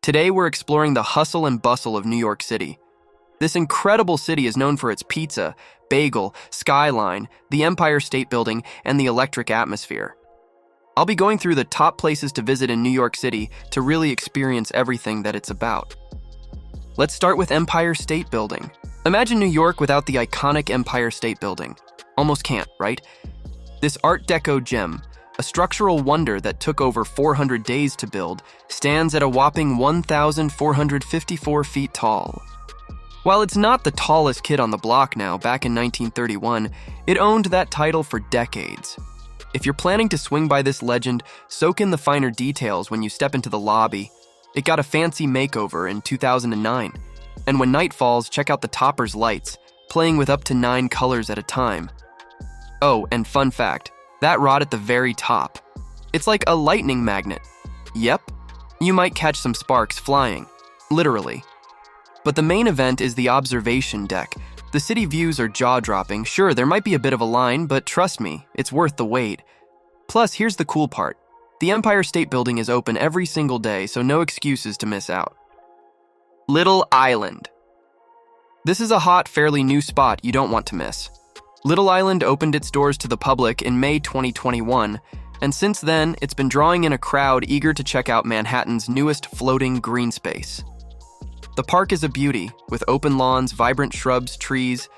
Today we're exploring the hustle and bustle of New York City. This incredible city is known for its pizza, bagel, skyline, the Empire State Building, and the electric atmosphere. I'll be going through the top places to visit in New York City to really experience everything that it's about. Let's start with Empire State Building. Imagine New York without the iconic Empire State Building. Almost can't, right? This Art Deco gem, a structural wonder that took over 400 days to build, stands at a whopping 1,454 feet tall. While it's not the tallest kid on the block now, back in 1931, it owned that title for decades. If you're planning to swing by this legend, soak in the finer details when you step into the lobby. It got a fancy makeover in 2009. And when night falls, check out the topper's lights, playing with up to 9 colors at a time. Oh, and fun fact, that rod at the very top. It's like a lightning magnet. Yep, you might catch some sparks flying, literally. But the main event is the observation deck. The city views are jaw-dropping. Sure, there might be a bit of a line, but trust me, it's worth the wait. Plus, here's the cool part. The Empire State Building is open every single day, so no excuses to miss out. Little Island. This is a hot, fairly new spot you don't want to miss. Little Island opened its doors to the public in May 2021, and since then, it's been drawing in a crowd eager to check out Manhattan's newest floating green space. The park is a beauty, with open lawns, vibrant shrubs, trees,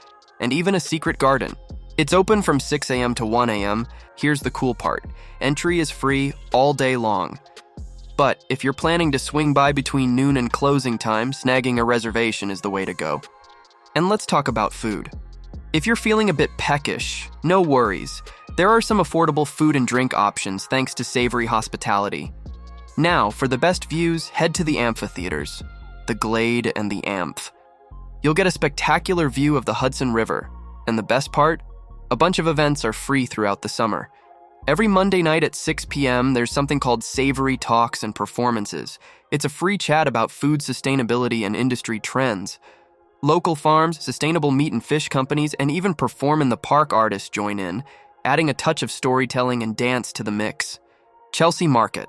and even a secret garden. It's open from 6 a.m. to 1 a.m. Here's the cool part. Entry is free all day long. But if you're planning to swing by between noon and closing time, snagging a reservation is the way to go. And let's talk about food. If you're feeling a bit peckish, no worries. There are some affordable food and drink options thanks to savory hospitality. Now, for the best views, head to the amphitheaters. The Glade and the Amph. You'll get a spectacular view of the Hudson River. And the best part? A bunch of events are free throughout the summer. Every Monday night at 6 p.m., there's something called Savory Talks and Performances. It's a free chat about food sustainability and industry trends. Local farms, sustainable meat and fish companies, and even perform-in-the-park artists join in, adding a touch of storytelling and dance to the mix. Chelsea Market.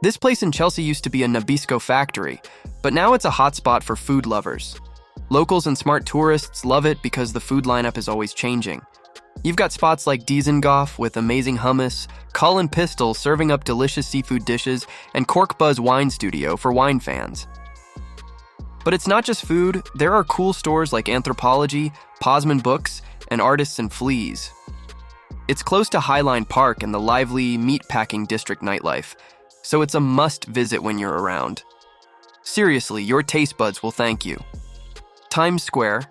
This place in Chelsea used to be a Nabisco factory, but now it's a hotspot for food lovers. Locals and smart tourists love it because the food lineup is always changing. You've got spots like Dizengoff with amazing hummus, Cullen Pistol serving up delicious seafood dishes, and Cork Buzz Wine Studio for wine fans. But it's not just food, there are cool stores like Anthropology, Posman Books, and Artists and Fleas. It's close to Highline Park and the lively meatpacking district nightlife, so it's a must-visit when you're around. Seriously, your taste buds will thank you. Times Square.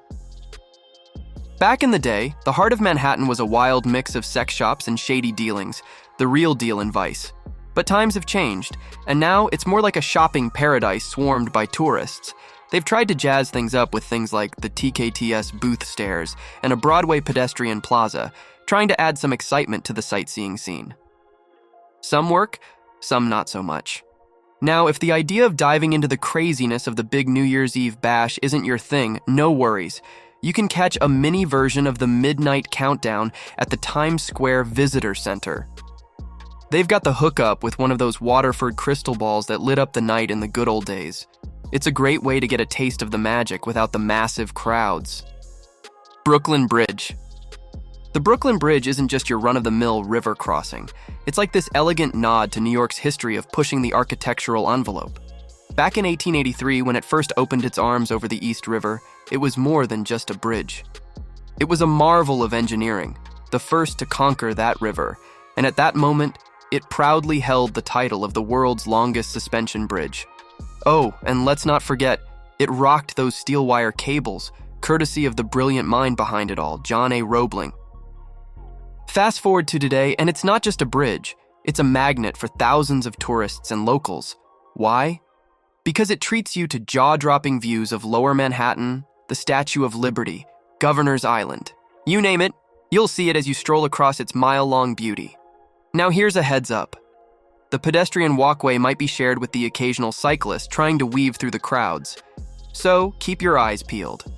Back in the day, the heart of Manhattan was a wild mix of sex shops and shady dealings, the real deal in vice. But times have changed, and now it's more like a shopping paradise swarmed by tourists. They've tried to jazz things up with things like the TKTS booth stairs and a Broadway pedestrian plaza, trying to add some excitement to the sightseeing scene. Some work, some not so much. Now, if the idea of diving into the craziness of the big New Year's Eve bash isn't your thing, no worries. You can catch a mini version of the Midnight Countdown at the Times Square Visitor Center. They've got the hookup with one of those Waterford crystal balls that lit up the night in the good old days. It's a great way to get a taste of the magic without the massive crowds. Brooklyn Bridge. The Brooklyn Bridge isn't just your run-of-the-mill river crossing. It's like this elegant nod to New York's history of pushing the architectural envelope. Back in 1883, when it first opened its arms over the East River, it was more than just a bridge. It was a marvel of engineering, the first to conquer that river, and at that moment, it proudly held the title of the world's longest suspension bridge. Oh, and let's not forget, it rocked those steel wire cables, courtesy of the brilliant mind behind it all, John A. Roebling. Fast forward to today, and it's not just a bridge, it's a magnet for thousands of tourists and locals. Why? Because it treats you to jaw-dropping views of Lower Manhattan, the Statue of Liberty, Governor's Island. You name it, you'll see it as you stroll across its mile-long beauty. Now here's a heads up. The pedestrian walkway might be shared with the occasional cyclist trying to weave through the crowds. So keep your eyes peeled.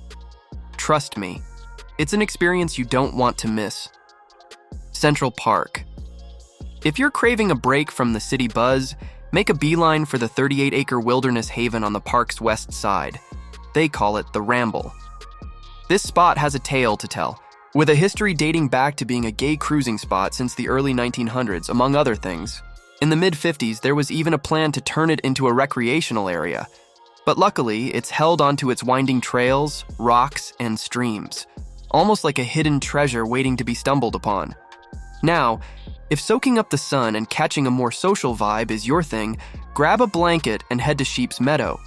Trust me, it's an experience you don't want to miss. Central Park. If you're craving a break from the city buzz, Make a beeline for the 38-acre wilderness haven on the park's west side. They call it the Ramble. This spot has a tale to tell, with a history dating back to being a gay cruising spot since the early 1900s, among other things. In the mid-50s, there was even a plan to turn it into a recreational area. But luckily, it's held onto its winding trails, rocks, and streams, almost like a hidden treasure waiting to be stumbled upon. Now, if soaking up the sun and catching a more social vibe is your thing, grab a blanket and head to Sheep's Meadow.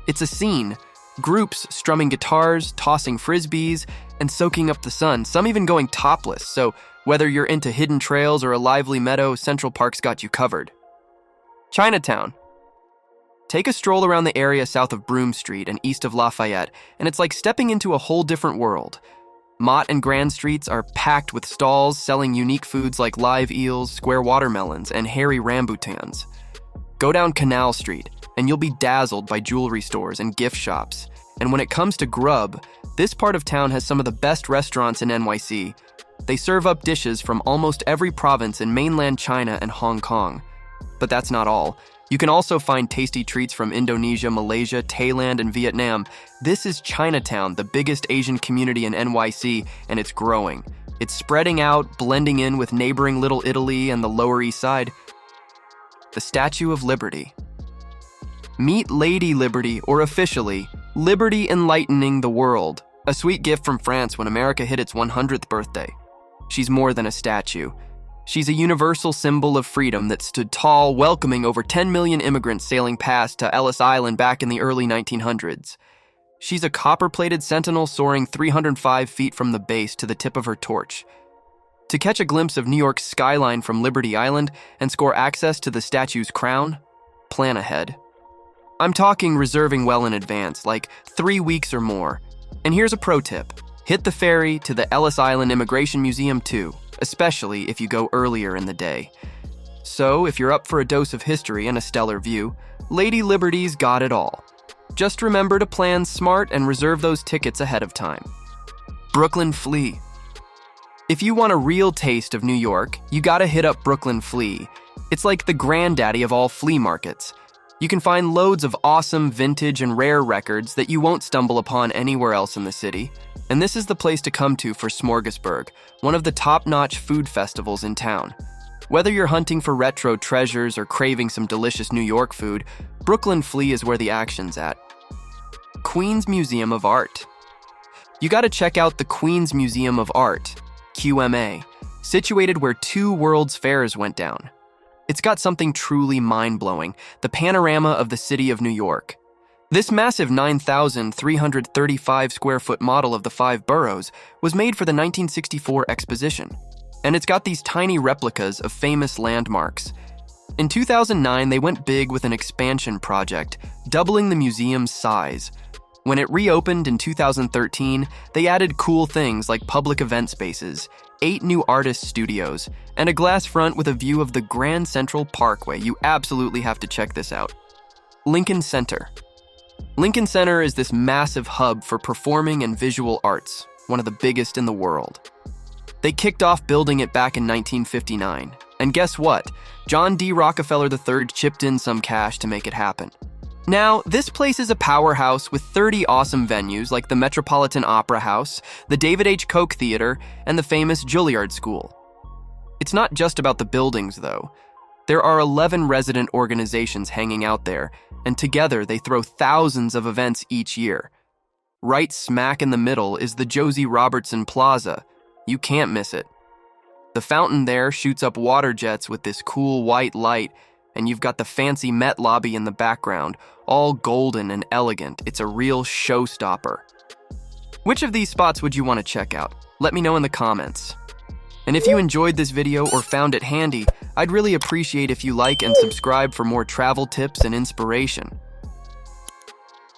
It's a scene, groups strumming guitars, tossing frisbees, and soaking up the sun, some even going topless, so whether you're into hidden trails or a lively meadow, Central Park's got you covered. Chinatown. Take a stroll around the area south of Broome Street and east of Lafayette, and it's like stepping into a whole different world. Mott and Grand Streets are packed with stalls selling unique foods like live eels, square watermelons, and hairy rambutans. Go down Canal Street, and you'll be dazzled by jewelry stores and gift shops. And when it comes to grub, this part of town has some of the best restaurants in NYC. They serve up dishes from almost every province in mainland China and Hong Kong. But that's not all. You can also find tasty treats from Indonesia, Malaysia, Thailand, and Vietnam. This is Chinatown, the biggest Asian community in NYC, and it's growing. It's spreading out, blending in with neighboring Little Italy and the Lower East Side. The Statue of Liberty. Meet Lady Liberty, or officially, Liberty Enlightening the World, a sweet gift from France when America hit its 100th birthday. She's more than a statue. She's a universal symbol of freedom that stood tall, welcoming over 10 million immigrants sailing past to Ellis Island back in the early 1900s. She's a copper-plated sentinel soaring 305 feet from the base to the tip of her torch. To catch a glimpse of New York's skyline from Liberty Island and score access to the statue's crown, plan ahead. I'm talking reserving well in advance, like 3 weeks or more. And here's a pro tip. Hit the ferry to the Ellis Island Immigration Museum too, especially if you go earlier in the day. So, if you're up for a dose of history and a stellar view, Lady Liberty's got it all. Just remember to plan smart and reserve those tickets ahead of time. Brooklyn Flea. If you want a real taste of New York, you gotta hit up Brooklyn Flea. It's like the granddaddy of all flea markets. You can find loads of awesome vintage and rare records that you won't stumble upon anywhere else in the city. And this is the place to come to for Smorgasburg, one of the top-notch food festivals in town. Whether you're hunting for retro treasures or craving some delicious New York food, Brooklyn Flea is where the action's at. Queens Museum of Art. You gotta check out the Queens Museum of Art, QMA, situated where 2 World's Fairs went down. It's got something truly mind-blowing, the panorama of the city of New York. This massive 9,335 square foot model of the 5 boroughs was made for the 1964 exposition, and it's got these tiny replicas of famous landmarks. In 2009, they went big with an expansion project, doubling the museum's size. When it reopened in 2013, they added cool things like public event spaces, 8 new artist studios, and a glass front with a view of the Grand Central Parkway. You absolutely have to check this out. Lincoln Center. Lincoln Center is this massive hub for performing and visual arts, one of the biggest in the world. They kicked off building it back in 1959, and guess what? John D. Rockefeller III chipped in some cash to make it happen. Now, this place is a powerhouse with 30 awesome venues like the Metropolitan Opera House, the David H. Koch Theater, and the famous Juilliard School. It's not just about the buildings, though. There are 11 resident organizations hanging out there, and together they throw thousands of events each year. Right smack in the middle is the Josie Robertson Plaza. You can't miss it. The fountain there shoots up water jets with this cool white light, and you've got the fancy Met lobby in the background, all golden and elegant. It's a real showstopper. Which of these spots would you want to check out? Let me know in the comments. And if you enjoyed this video or found it handy, I'd really appreciate if you like and subscribe for more travel tips and inspiration.